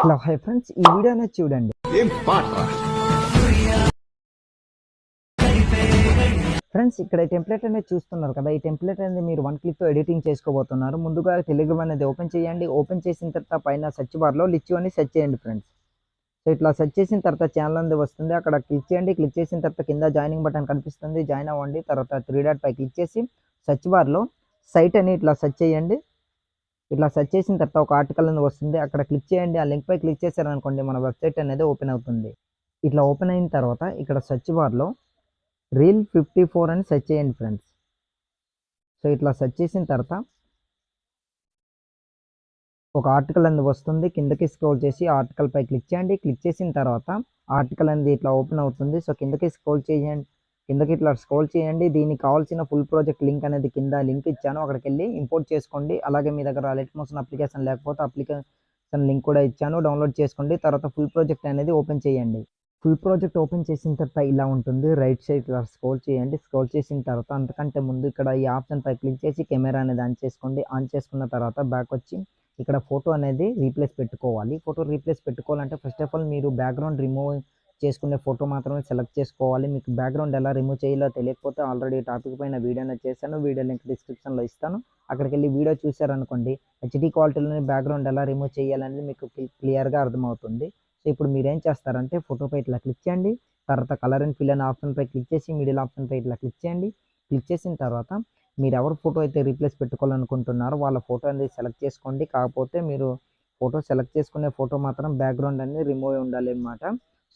Hello hi friends, ఈ video అనేది చూడండి. ఫ్రెండ్స్, ఇక్కడ టెంప్లెట్ అనేది చూస్తున్నారు కదా. ఈ టెంప్లెట్ అనేది మీరు 1 క్లిక్తో ఎడిటింగ్ చేసుకోబోతున్నారు. ముందుగా టెలిగ్రామ్ అనేది ఓపెన్ చేయండి. ఓపెన్ చేసిన తర్వాత పైన సెర్చ్ బార్లో లిచ్చు అని సెర్చ్ చేయండి ఫ్రెండ్స్. సో ఇట్లా సెర్చ్ చేసిన తర్వాత ఛానల్ అనేది వస్తుంది. అక్కడ క్లిక్ చేయండి. క్లిక్ చేసిన తర్వాత కింద జాయినింగ్ బటన్ కనిపిస్తుంది, జాయిన్ అవ్వండి. తర్వాత 3 డాట్ పై క్లిక్ చేసి సెర్చ్ బార్లో సైట్ అని ఇట్లా సెర్చ్ చేయండి. ఇట్లా సెర్చ్ చేసిన తర్వాత ఒక ఆర్టికల్ అనేది వస్తుంది, అక్కడ క్లిక్ చేయండి. ఆ లింక్ పై క్లిక్ చేశారనుకోండి మన వెబ్సైట్ అనేది ఓపెన్ అవుతుంది. ఇట్లా ఓపెన్ అయిన తర్వాత ఇక్కడ సెర్చ్ బార్లో రీల్ 54 అని సెర్చ్ చేయండి ఫ్రెండ్స్. సో ఇట్లా సెర్చ్ చేసిన తర్వాత ఒక ఆర్టికల్ అనేది వస్తుంది, కిందకి స్క్రోల్ చేసి ఆర్టికల్ పై క్లిక్ చేయండి. క్లిక్ చేసిన తర్వాత ఆర్టికల్ అనేది ఇట్లా ఓపెన్ అవుతుంది. సో కిందకి స్క్రోల్ చేయండి, కిందకి ఇట్లా స్క్రోల్ చేయండి. దీనికి కావాల్సిన ఫుల్ ప్రాజెక్ట్ లింక్ అనేది కింద లింక్ ఇచ్చాను, అక్కడికి వెళ్ళి ఇంపోర్ట్ చేసుకోండి. అలాగే మీ దగ్గర లైట్ మోషన్ అప్లికేషన్ లేకపోతే అప్లికేషన్ లింక్ కూడా ఇచ్చాను, డౌన్లోడ్ చేసుకోండి. తర్వాత ఫుల్ ప్రాజెక్ట్ అనేది ఓపెన్ చేయండి. ఫుల్ ప్రాజెక్ట్ ఓపెన్ చేసిన తర్వాత ఇలా ఉంటుంది. రైట్ సైడ్ ఇలా స్క్రోల్ చేయండి. స్క్రోల్ చేసిన తర్వాత అంతకంటే ముందు ఇక్కడ ఈ ఆప్షన్ పై క్లిక్ చేసి కెమెరా అనేది ఆన్ చేసుకోండి. ఆన్ చేసుకున్న తర్వాత బ్యాక్ వచ్చి ఇక్కడ ఫోటో అనేది రీప్లేస్ పెట్టుకోవాలి. ఫోటో రీప్లేస్ పెట్టుకోవాలంటే ఫస్ట్ ఆఫ్ ఆల్ మీరు బ్యాక్గ్రౌండ్ రిమూవ్ చేసుకునే ఫోటో మాత్రమే సెలెక్ట్ చేసుకోవాలి. మీకు బ్యాక్గ్రౌండ్ ఎలా రిమూవ్ చేయాలో తెలియకపోతే ఆల్రెడీ టాపిక్ పైన వీడియో అనేది చేశాను, వీడియో లింక్ డిస్క్రిప్షన్లో ఇస్తాను. అక్కడికి వెళ్ళి వీడియో చూసారనుకోండి, హెచ్డి క్వాలిటీలోనే బ్యాక్గ్రౌండ్ ఎలా రిమూవ్ చేయాలనేది మీకు క్లియర్గా అర్థమవుతుంది. సో ఇప్పుడు మీరు ఏం చేస్తారంటే ఫోటోపై ఇట్లా క్లిక్ చేయండి. తర్వాత కలర్ అండ్ ఫిల్ అనే ఆప్షన్పై క్లిక్ చేసి మిడిల్ ఆప్షన్పై ఇట్లా క్లిక్ చేయండి. క్లిక్ చేసిన తర్వాత మీరు ఎవరి ఫోటో అయితే రీప్లేస్ పెట్టుకోవాలనుకుంటున్నారో వాళ్ళ ఫోటో అనేది సెలెక్ట్ చేసుకోండి. కాకపోతే మీరు ఫోటో సెలెక్ట్ చేసుకునే ఫోటో మాత్రం బ్యాక్గ్రౌండ్ అనేది రిమూవ్ ఉండాలి అన్నమాట.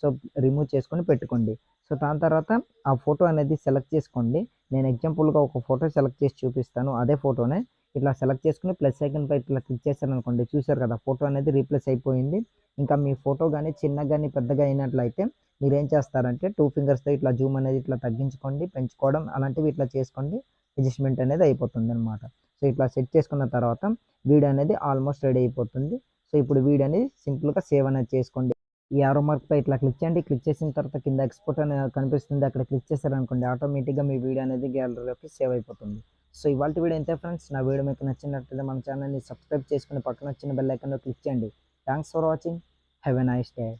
సో రిమూవ్ చేసుకొని పెట్టుకోండి. సో దాని తర్వాత ఆ ఫోటో అనేది సెలెక్ట్ చేసుకోండి. నేను ఎగ్జాంపుల్గా ఒక ఫోటో సెలెక్ట్ చేసి చూపిస్తాను. అదే ఫోటోనే ఇట్లా సెలెక్ట్ చేసుకుని ప్లస్ ఐకాన్ పై ఇట్లా క్లిక్ చేశారనుకోండి, చూసారు కదా ఫోటో అనేది రీప్లేస్ అయిపోయింది. ఇంకా మీ ఫోటో కానీ చిన్నగా కానీ పెద్దగా అయినట్లయితే మీరు ఏం చేస్తారంటే 2 ఫింగర్స్తో ఇట్లా జూమ్ అనేది ఇట్లా తగ్గించుకోండి, పెంచుకోవడం అలాంటివి ఇట్లా చేసుకోండి. అడ్జస్ట్మెంట్ అనేది అయిపోతుంది అనమాట. సో ఇట్లా సెట్ చేసుకున్న తర్వాత వీడియో అనేది ఆల్మోస్ట్ రెడీ అయిపోతుంది. సో ఇప్పుడు వీడియో అనేది సింపుల్గా సేవ్ అనేది చేసుకోండి. ఈ ఆరో మార్క్ పై ఇట్లా క్లిక్ చేయండి. క్లిక్ చేసిన తర్వాత కింద ఎక్స్పోర్ట్ అనేది కనిపిస్తుంది, అక్కడ క్లిక్ చేశారనుకోండి ఆటోమేటిక్గా మీ వీడియో అనేది గ్యాలరీలోకి సేవ్ అయిపోతుంది. సో ఇవాళ వీడియో ఇంతే ఫ్రెండ్స్. నా వీడియో మీకు నచ్చినట్లయితే మన ఛానల్ని సబ్స్క్రైబ్ చేసుకుని పక్కన వచ్చిన బెల్ ఐకాన్లో క్లిక్ చేయండి. Thanks for watching. Have a nice day.